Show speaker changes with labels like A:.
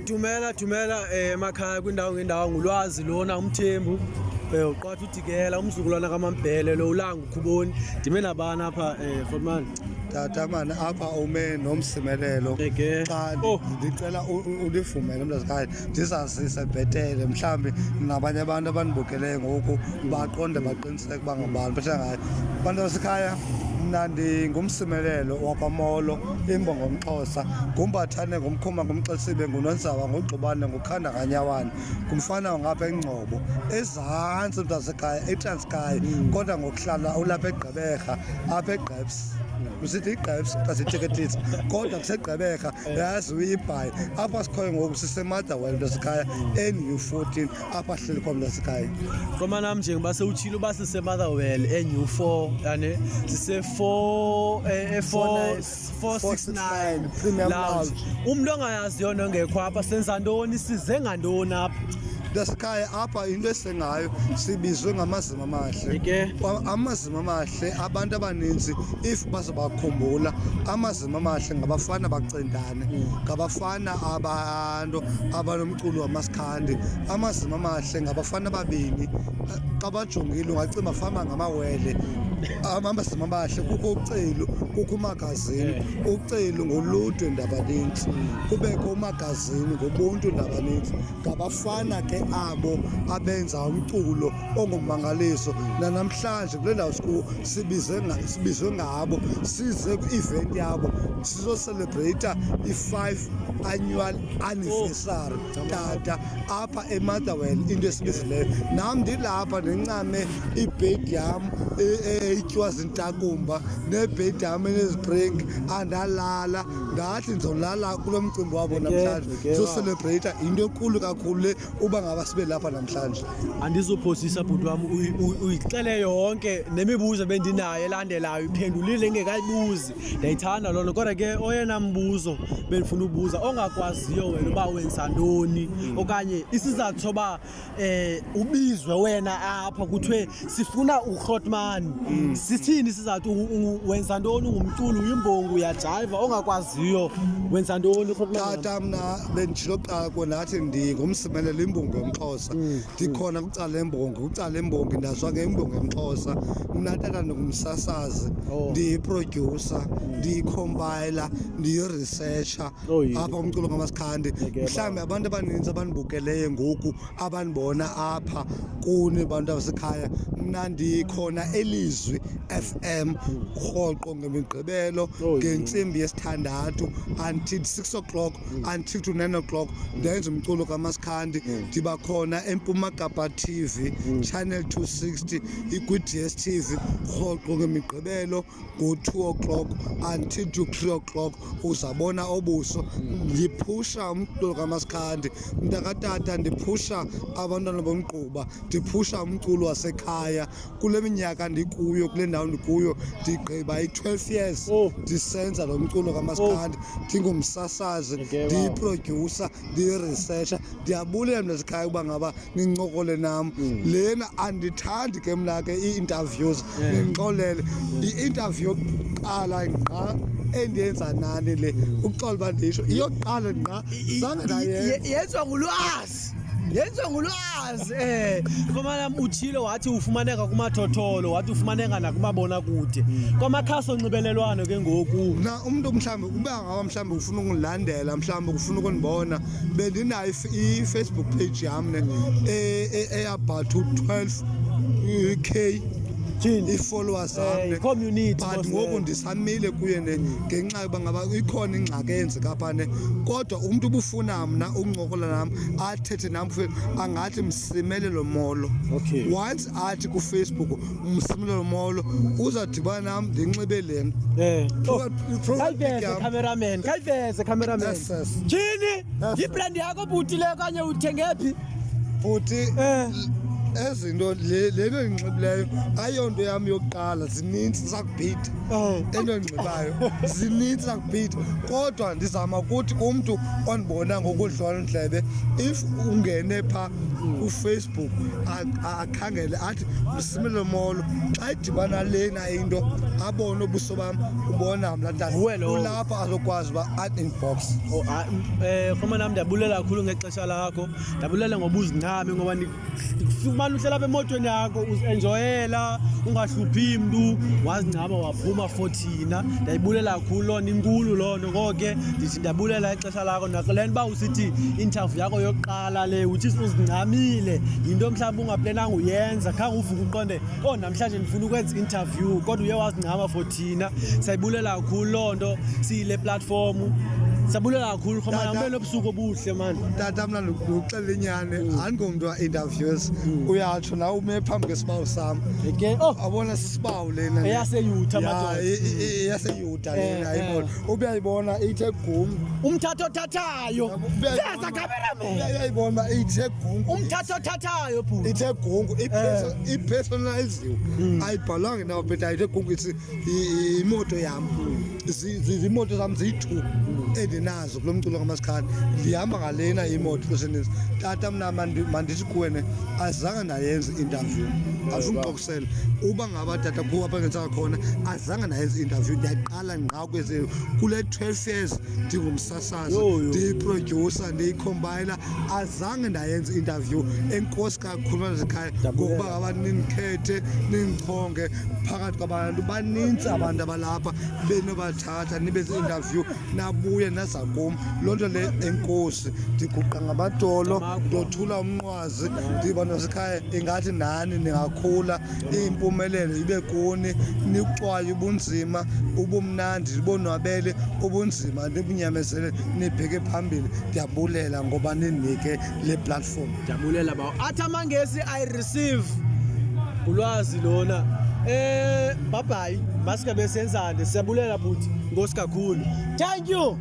A: Dumela emakhaya kwindawo ngendawo ngulwazi lona umthembu uqwatha uDikela umzukulwana kaMambhele lo ulanga ukhuboni ndime nabana apha Fotman
B: tata man apha ume nomsimelelo xa ndicela ulivumele mntasekhaya ndizazise bhetele mhlawumbi nabanye abantu abanibukeleyo ngoku baqonde baqiniseke uba ngabani bethe ngayo bantu basekhaya. Mna ndingumsimelelo wakwaMolo imbongo ngomXhosa ngumbathane ngumkhuma ngumXesibe ngunonzaba ngugqubane ngukhanda kanyawane ngumfana ngapha eNgcobo ezantsi mntasekhaya eTranskei kodwa ngokuhlala ulapha eGqeberha apha eGqeps usithi iGqeps xa siteketisa kodwa kuseGqeberha yazi uyibhayi apha sikhoyo ngoku siseMotherwell mntasekhaya NU14 apha hleli kwa mntasekhaya
A: Qoma nam njengoba sewutshilo uba siseMotherwell NU4 yani sise469
B: Premium Lounge.
A: Umuntu ongayaziyo nongekho apha senza ntoni size ngantoni apha
B: mntasekhaya apha into esengayo sibizwe ngamazima amahle amazima amahle abantu abaninzi if bazabakhumbula amazima amahle ngabafana bacendane ngabafana abantu abanomculo wamaskandi amazima amahle ngabafana ababini xa bajongile ungacinga bafana ngamawele amazima amahle kukho uCelu kukho umagazini uCelu ngoludwe ndabanintsi kubekho umagazini ngobuntu ndabanintsi ngabafana ke abo abenza umculo ongummangaliso nanamhlanje kule ndawo sikuwo sibizwe ngabo size kwi-event yabo sizocelebrate i-5 annual anniversary tata apha eMotherwell into esibizileyo nam ndilapha ndincame ibhedi yam itywa zintakumba nebhedi yam enezibring andalala ngathi ndizolala kulo mcimbi wabo namhlanje sizocelebrate into enkulu kakhulu le uba ngaba sibe lapha namhlanje.
A: Andizophosisa bhuti wam uyixele yonke nemibuzo bendinayo elandelayo iphendulile ngekayibuzi ndiyayithanda loo nto kodwa ke oyena mbuzo bendifuna ubuza ongakwaziyo wena uba wenza ntoni okanye isizathu soba ubizwe wena apha kuthiwe sifuna uGrotman sithini isizathu wenza ntoni ungumculi uyimbongo uyajayiva ongakwaziyo wenza ntoni uGrotman?
B: Tata mna benditshilo kuqala konathi ndingumsimelelo imbongo yomXhosa ndikhona kucala embongi ndaziwa ngembongo yomXhosa mna tata ndingumsasazi ndiyiprodyusa ndiyicompiler ndiyiresearcher apha umculo ngamaskandi mhlawumbi abantu abaninzi abanibukeleyo ngoku abanibona apha kuni bantu abasekhaya mna ndikhona Elizwi FM rhoqo ngeMigqibelo ngentsimbi yesithandathu until 6 o'clock until to 9 o'clock ndenza umculo kamaskandi ndiba khona eMpuma Kapa TV channel 260 ikwi-DSTV rhoqo ngeMigqibelo ngo-2 o'clock until to 3 o'clock uzabona obuso ndiphusha umculo kamaskandi mntakatata ndiphusha abantwana bomgquba ndiphusha umculo wasekhaya kule minyaka ndikuyo kule ndawo ndikuyo ndigqiba i-12 years ndisenza lo mculo kamaskandi ndingumsasazi ndiyiprodyusa ndiyiresearcher ndiyabulela mntasekhaya uba ngaba nincokole nam lena andithandi ke mna ke ii-interviews nindixolele i-interview yokuqala ngqa endiyenza nani le ukuxola uba ndisho iyokuqala ngqa zange
A: yenziwa ngulwazi Qoma utshilo wathi ufumaneka kumathotholo wathi ufumaneka nakumabonakude kwamakhasi onxibelelwano ke ngoku
B: na umuntu mhlawumbi uba ngaba mhlawumbi ufuna ukungilandela mhlawumbi ufuna ukundibona bendinayo i-Facebook page yam eyabathu 12k i-followers
A: community
B: but ngoku ndisamile kuye ngenxa yoba ngaba ikhona ingxaki eyenzeka apha kodwa umntu ubufuna mna ukuncokola nam athethe nam angathi Msimelelo Molo once athi kuFacebook Msimelelo Molo uzadibana nam ndinxibe le
A: kayiveze cameraman tyhini yibrand yakho bhuti le kanye uthenge phi
B: bhuti ezinto lento enginxibileyo ayonto yami yokuqala, zininzi sakubhida into enginxibayo zininzi sakubhida, kodwa ndizama ukuthi umntu ondibona ngokudlwandlebe if ungene pha uFacebook akhangele athi Msimelelo Molo, xa idibana lena into abone ubuso bam ubona mna ntana ulapha azokwazi uba at-inbox.
A: Khoma nami ndiyabulela kakhulu ngexesha lakho, ndiyabulela ngoba uzincame ngoba umane uhlala apha emotweni yakho uzi-enjoyela ungahluphi mntu wazincama waphuma for thina. Ndiyayibulela kakhulu loo nto, inkulu loo nto. Ngoko ke ndithi ndiyabulela ixesha lakho nakule nto uba usithi interview yakho yokuqala le uthi uzincamile yinto mhlawumbi ungaplenanga uyenza, khange uvuke uqonde namhlanje ndifuna ukwenza i-interview kodwa uye wazincama for thina. Siyayibulela kakhulu loo nto, siyile platform. Siyabulela kakhulu khoma nami nobusuku obuhle mani.
B: Tata mna ndikuxelela inyani, andingomntu wa-interviews, uyatsho nawe ume phambi kwesibawu sam abona sisibawu lena
A: eyaseyutha
B: eyaseyutha lena ayibona, ubuyayibona ithe gungu
A: umthatho othathayo seza cameraman,
B: uyayibona ithe gungu
A: umthatho othathayo bhuti
B: ithe gungu ipersonaliziwe, ayibhalwanga nawo but ayithe gungu ithi imoto yam, imoto zam ziyi-2 endinazo kulo mculo kaMasikhandi, ndihamba ngalena imoto ixesha eninzi. Tata mna mandithi kuwena azange ndayenza i-interview, azukuxokusela uba ngaba tata kuba bengenzanga khona azange ndayenza i-interview. Ndiyaqala ngqa kule 12 years ndingumsasazi, ndiyiprodyusa, ndiyikhombayila, azange ndayenza i-interview. Enkosi kakhulu nasekhaya ngokuba ngaba nindikhethe nindichonge phakathi kwabantu banintsi abantu abalapha benobathatha nibenze i-interview nabuye naza kum. Loo nto le enkosi, ndiguqa ngamadolo, ndothula umnqwazi, ndiba nasekhaya ingathi nani ningakhula, impumelelo ibe kuni, nikuxwaye ubunzima, ubumnandi, nibonwabele ubunzima, nibunyamezele, nibheke phambili. Ndiyabulela ngoba ninike le platform.
A: Ndiyabulela bawo. Athi amangesi I receive ulwazi lona. Bye masike besenzane. Siyabulela bhuti, Nkosi kakhulu. Thank you.